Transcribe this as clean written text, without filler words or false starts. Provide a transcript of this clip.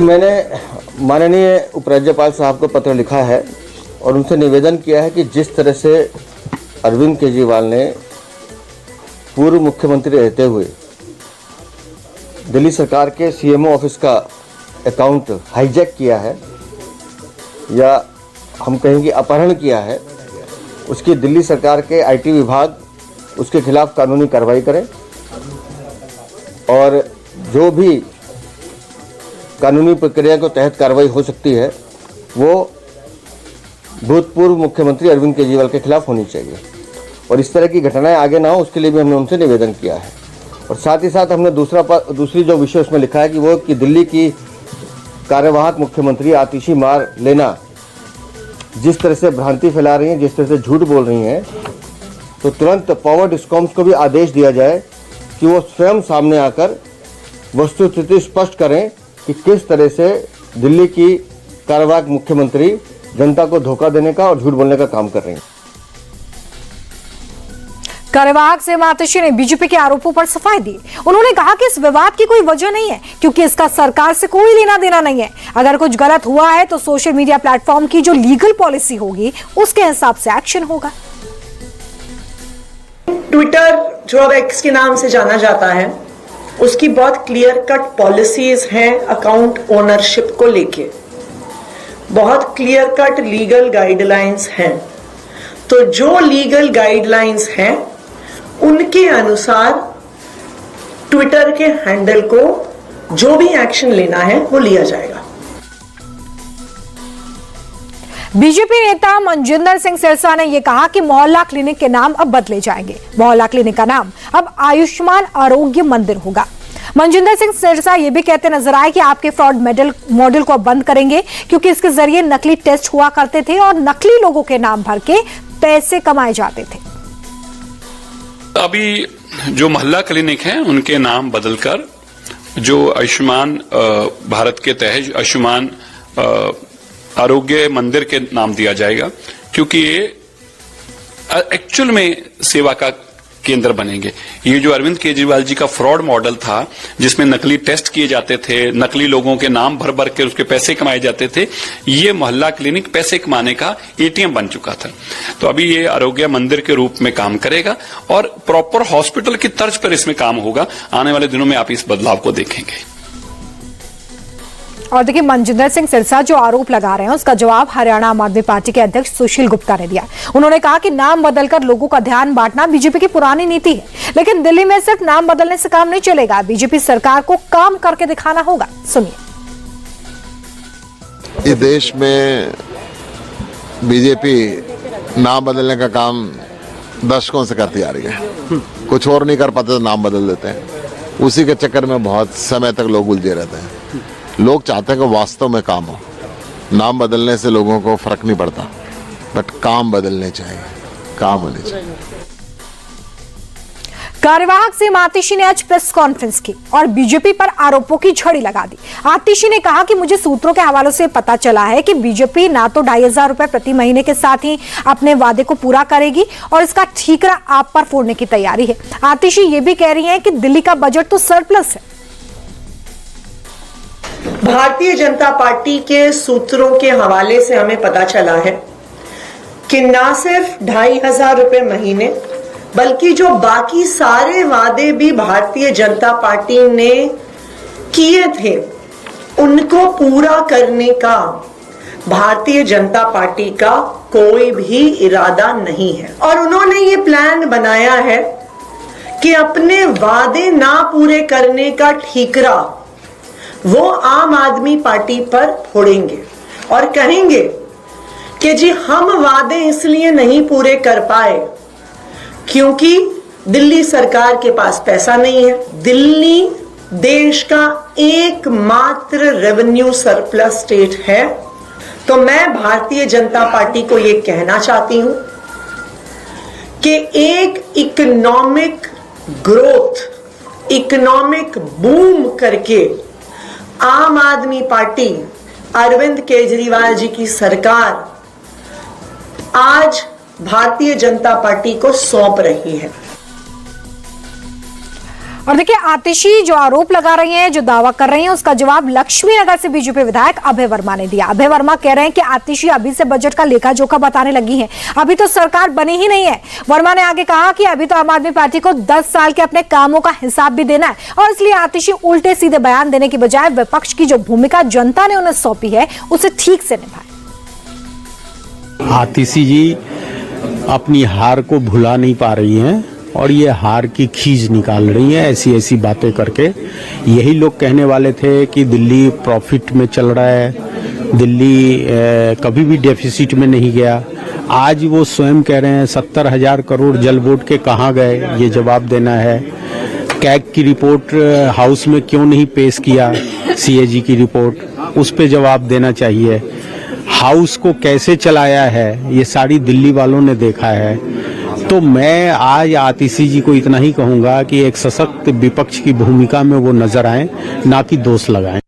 मैंने माननीय उपराज्यपाल साहब को पत्र लिखा है और उनसे निवेदन किया है कि जिस तरह से अरविंद केजरीवाल ने पूर्व मुख्यमंत्री रहते हुए दिल्ली सरकार के सीएमओ ऑफिस का अकाउंट हाईजैक किया है या हम कहेंगे अपहरण किया है, उसकी दिल्ली सरकार के आईटी विभाग उसके खिलाफ कानूनी कार्रवाई करे और जो भी कानूनी प्रक्रिया के तहत कार्रवाई हो सकती है वो भूतपूर्व मुख्यमंत्री अरविंद केजरीवाल के खिलाफ होनी चाहिए और इस तरह की घटनाएं आगे ना हो उसके लिए भी हमने उनसे निवेदन किया है। और साथ ही साथ हमने दूसरी जो विषय उसमें लिखा है कि वो कि दिल्ली की कार्यवाहक मुख्यमंत्री आतिशी मार लेना जिस तरह से भ्रांति फैला रही हैं, जिस तरह से झूठ बोल रही हैं, तो तुरंत पावर डिस्कॉम्स को भी आदेश दिया जाए कि वो स्वयं सामने आकर वस्तुस्थिति स्पष्ट करें कि किस तरह से दिल्ली की कार्यवाहक मुख्यमंत्री जनता को धोखा देने का और झूठ बोलने का काम कर रही हैं। कार्यवाहक सीएम आतिशी ने बीजेपी के आरोपों पर सफाई दी। उन्होंने कहा कि इस विवाद की कोई वजह नहीं है क्योंकि इसका सरकार से कोई लेना देना नहीं है। अगर कुछ गलत हुआ है तो सोशल मीडिया प्लेटफॉर्म की जो लीगल पॉलिसी होगी उसके हिसाब से एक्शन होगा। ट्विटर जो अब एक्स के नाम से जाना जाता है उसकी बहुत क्लियर कट पॉलिसीज हैं अकाउंट ओनरशिप को लेके, बहुत क्लियर कट लीगल गाइडलाइंस हैं। तो जो लीगल गाइडलाइंस हैं उनके अनुसार ट्विटर के हैंडल को जो भी एक्शन लेना है वो लिया जाएगा। बीजेपी नेता मनजिंदर सिंह सिरसा ने यह कहा कि मोहल्ला क्लिनिक के नाम अब बदले जाएंगे। मोहल्ला क्लिनिक का नाम अब आयुष्मान आरोग्य मंदिर होगा। मनजिंदर सिंह सिरसा ये भी कहते नजर आए कि आपके फ्रॉड मॉडल को अब बंद करेंगे क्योंकि इसके जरिए नकली टेस्ट हुआ करते थे और नकली लोगों के नाम भर के पैसे कमाए जाते थे। अभी जो मोहल्ला क्लिनिक हैं उनके नाम बदलकर जो आयुष्मान भारत के तहत आयुष्मान आरोग्य मंदिर के नाम दिया जाएगा क्योंकि ये एक्चुअल में सेवा का केंद्र बनेंगे। ये जो अरविंद केजरीवाल जी का फ्रॉड मॉडल था जिसमें नकली टेस्ट किए जाते थे, नकली लोगों के नाम भर भर के उसके पैसे कमाए जाते थे, ये मोहल्ला क्लिनिक पैसे कमाने का एटीएम बन चुका था। तो अभी ये आरोग्य मंदिर के रूप में काम करेगा और प्रॉपर हॉस्पिटल की तर्ज पर इसमें काम होगा। आने वाले दिनों में आप इस बदलाव को देखेंगे। और देखिए मनजिंदर सिंह सिरसा जो आरोप लगा रहे हैं उसका जवाब हरियाणा आम आदमी पार्टी के अध्यक्ष सुशील गुप्ता ने दिया। उन्होंने कहा कि नाम बदलकर लोगों का ध्यान बांटना बीजेपी की पुरानी नीति है, लेकिन दिल्ली में सिर्फ नाम बदलने से काम नहीं चलेगा। बीजेपी सरकार को काम करके दिखाना होगा। सुनिए। इस देश में बीजेपी नाम बदलने का काम दशकों से करती आ रही है। कुछ और नहीं कर पाते तो नाम बदल देते हैं। उसी के चक्कर में बहुत समय तक लोग उलझे रहते हैं। लोग चाहते हैं कि वास्तव में काम हो। नाम बदलने से लोगों को फर्क नहीं पड़ता, बट काम बदलने चाहिए, काम होने चाहिए। कार्यवाहक सीएम आतिशी ने आज प्रेस कॉन्फ्रेंस की और बीजेपी पर आरोपों की झड़ी लगा दी। आतिशी ने कहा कि मुझे सूत्रों के हवालों से पता चला है कि बीजेपी ना तो 2,500 रुपए प्रति महीने के साथ ही अपने वादे को पूरा करेगी और इसका ठीकरा आप पर फोड़ने की तैयारी है। आतिशी ये भी कह रही है कि दिल्ली का बजट तो सरप्लस है। भारतीय जनता पार्टी के सूत्रों के हवाले से हमें पता चला है कि ना सिर्फ 2,500 रुपए महीने बल्कि जो बाकी सारे वादे भी भारतीय जनता पार्टी ने किए थे उनको पूरा करने का भारतीय जनता पार्टी का कोई भी इरादा नहीं है। और उन्होंने ये प्लान बनाया है कि अपने वादे ना पूरे करने का ठीकरा वो आम आदमी पार्टी पर फोड़ेंगे और कहेंगे कि जी हम वादे इसलिए नहीं पूरे कर पाए क्योंकि दिल्ली सरकार के पास पैसा नहीं है। दिल्ली देश का एकमात्र रेवेन्यू सरप्लस स्टेट है। तो मैं भारतीय जनता पार्टी को यह कहना चाहती हूं कि एक इकोनॉमिक ग्रोथ, इकोनॉमिक बूम करके आम आदमी पार्टी, अरविंद केजरीवाल जी की सरकार आज भारतीय जनता पार्टी को सौंप रही है। और देखिए आतिशी जो आरोप लगा रही हैं, जो दावा कर रही हैं, उसका जवाब लक्ष्मी नगर से बीजेपी विधायक अभय वर्मा ने दिया। अभय वर्मा कह रहे हैं कि आतिशी अभी से बजट का लेखा जोखा बताने लगी हैं, अभी तो सरकार बनी ही नहीं है। वर्मा ने आगे कहा कि अभी तो आम आदमी पार्टी को 10 साल के अपने कामों का हिसाब भी देना है और इसलिए आतिशी उल्टे सीधे बयान देने की बजाय विपक्ष की जो भूमिका जनता ने उन्हें सौंपी है उसे ठीक से निभाए। आतिशी जी अपनी हार को भुला नहीं पा रही हैं और ये हार की खींच निकाल रही हैं ऐसी ऐसी बातें करके। यही लोग कहने वाले थे कि दिल्ली प्रॉफिट में चल रहा है, दिल्ली कभी भी डेफिसिट में नहीं गया। आज वो स्वयं कह रहे हैं 70,000 करोड़ जल बोर्ड के कहाँ गए, ये जवाब देना है। कैग की रिपोर्ट हाउस में क्यों नहीं पेश किया, सीएजी की रिपोर्ट, उस पे जवाब देना चाहिए। हाउस को कैसे चलाया है ये सारी दिल्ली वालों ने देखा है। तो मैं आज आतिशी जी को इतना ही कहूंगा कि एक सशक्त विपक्ष की भूमिका में वो नजर आए, ना कि दोष लगाएं।